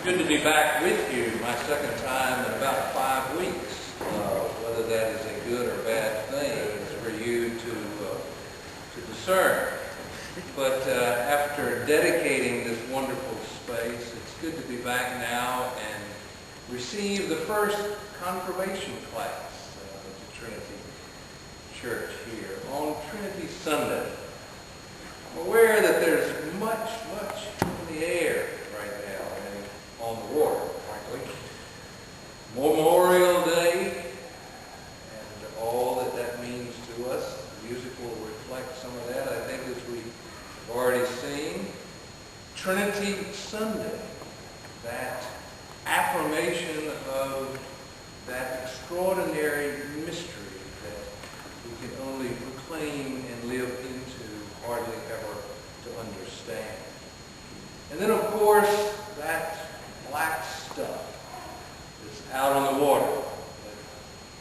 Good to be back with you, my second time in about 5 weeks. Whether that is a good or bad thing is for you to discern. But after dedicating this wonderful space, it's good to be back now and receive the first confirmation class of the Trinity Church here on Trinity Sunday. I'm aware that there's much in the air right now and on the water, frankly. Memorial Day and all that means to us. The music will reflect some of that, I think, as we've already seen. Trinity Sunday, that affirmation of that extraordinary mystery that we can only proclaim and live into, hardly ever to understand. And then, of course, that black stuff that's out on the water that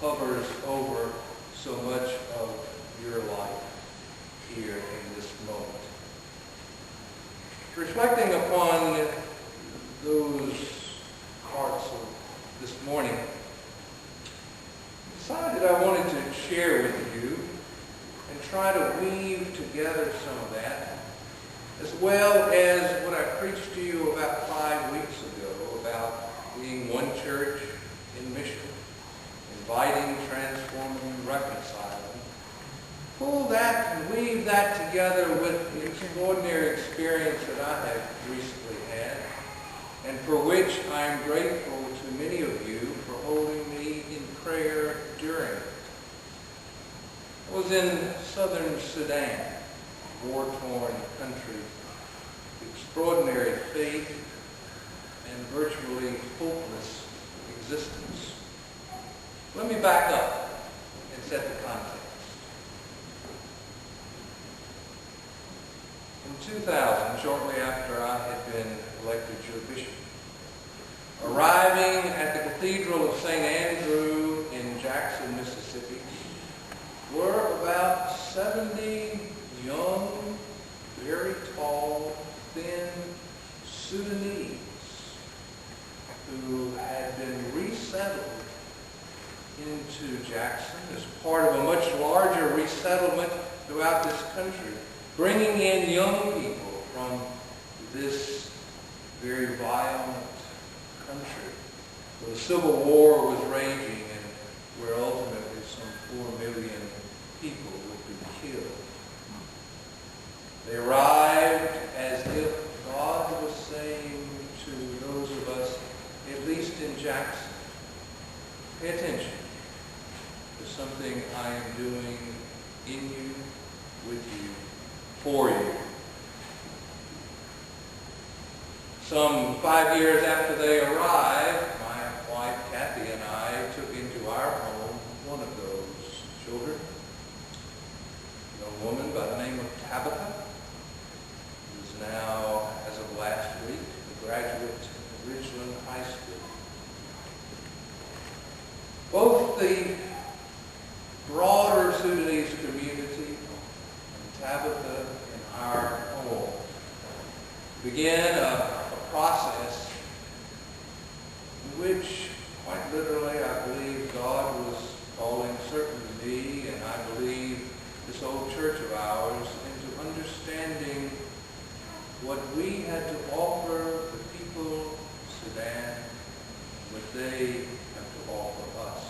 hovers over so much of your life here in this moment. Reflecting upon those parts of this morning, I decided I wanted to share with you and try to weave together some of that, as well as what I preached to you about 5 weeks ago about being one church in mission, inviting, transforming, reconciling. Pull that and weave that together with the extraordinary experience that I have recently had, and for which I am grateful to many of you for holding me in prayer during it. I was in southern Sudan, war-torn country, extraordinary faith and virtually hopeless existence. Let me back up and set the context. In 2000, shortly after I had been elected your bishop, arriving at the Cathedral of St. Andrew in Jackson, Mississippi, were about 70 young, very tall, thin Sudanese who had been resettled into Jackson as part of a much larger resettlement throughout this country, bringing in young people from this very violent country where the Civil War was raging and where ultimately some 4 million people would be killed. They arrived as if God was saying to those of us, at least in Jackson, pay attention to something I am doing in you, with you, for you. Some 5 years after they arrived, my wife Kathy and I took into our home one of those children, a young woman by the name of Tabitha, who is now, as of last week, a graduate of Ridgeland High School. Both the broader Sudanese community and Tabitha in our home began a process in which, quite literally, I believe God was calling certainly me, and I believe this old church of ours, into understanding what we had to offer the people of Sudan, what they have to offer us.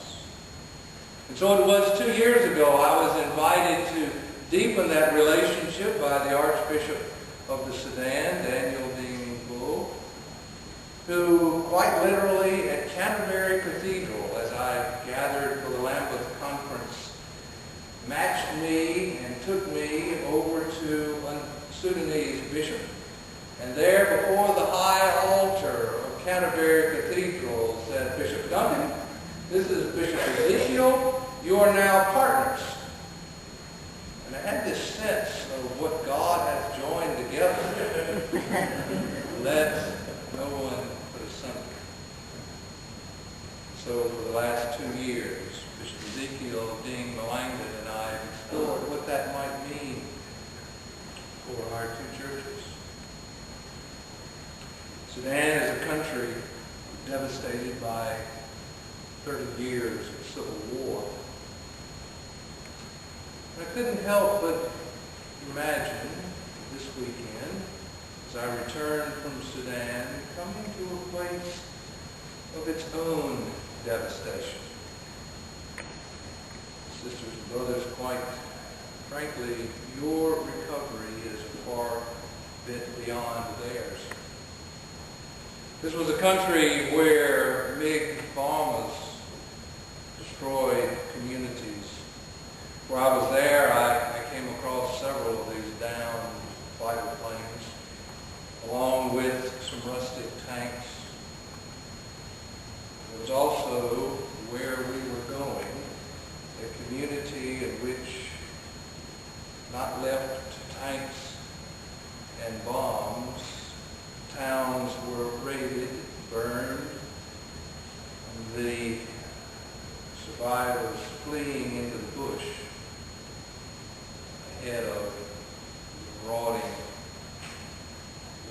And so it was 2 years ago I was invited to deepen that relationship by the Archbishop of the Sudan, Daniel Dean Bull, who quite literally at Canterbury Cathedral, as I gathered for the Lambeth Conference, matched me and took me over to a Sudanese bishop. And there before the high altar of Canterbury Cathedral said, Bishop Duncan, this is Bishop Ezekiel, you are now partners. And I had this sense of what God has joined together. Let no one put asunder. So for the last 2 years, Bishop Ezekiel, Dean Langdon, and I explored what that might mean for our two churches. Sudan is a country devastated by 30 years of civil war. I couldn't help but imagine this weekend, as I returned from Sudan, coming to a place of its own devastation. Sisters and brothers, quite frankly, your recovery is a far bit beyond theirs. This was a country where MiG bombers destroyed communities. While I was there, I came across several of these downed fighter planes, along with some rustic tanks. It was also where we were going, a community in which, not left to tanks and bombs, towns were raided, burned, and the survivors fleeing into the bush ahead of marauding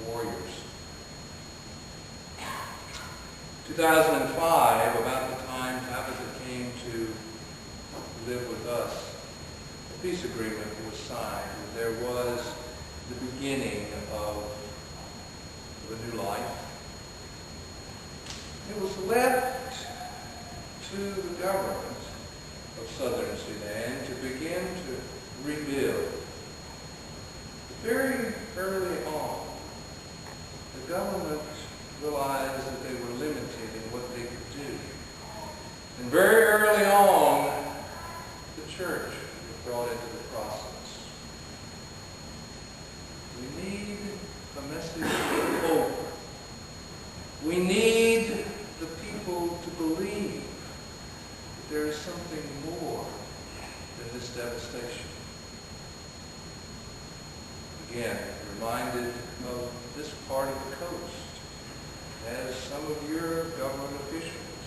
warriors. 2005, about the time Tabitha came to live with us, a peace agreement was signed. There was the beginning of a new life. It was left to the government of southern Sudan to begin to rebuild. Very early on, the government realized that they were limited in what they could do. And very early on, the church was brought into the process. We need a message of hope. We need the people to believe that there is something more than this devastation. Again, reminded of this part of the coast, as some of your government officials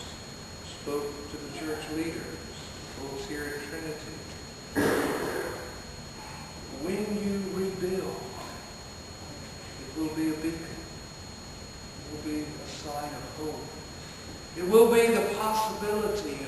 spoke to the church leaders, folks here at Trinity. When you rebuild, it will be a beacon. It will be a sign of hope. It will be the possibility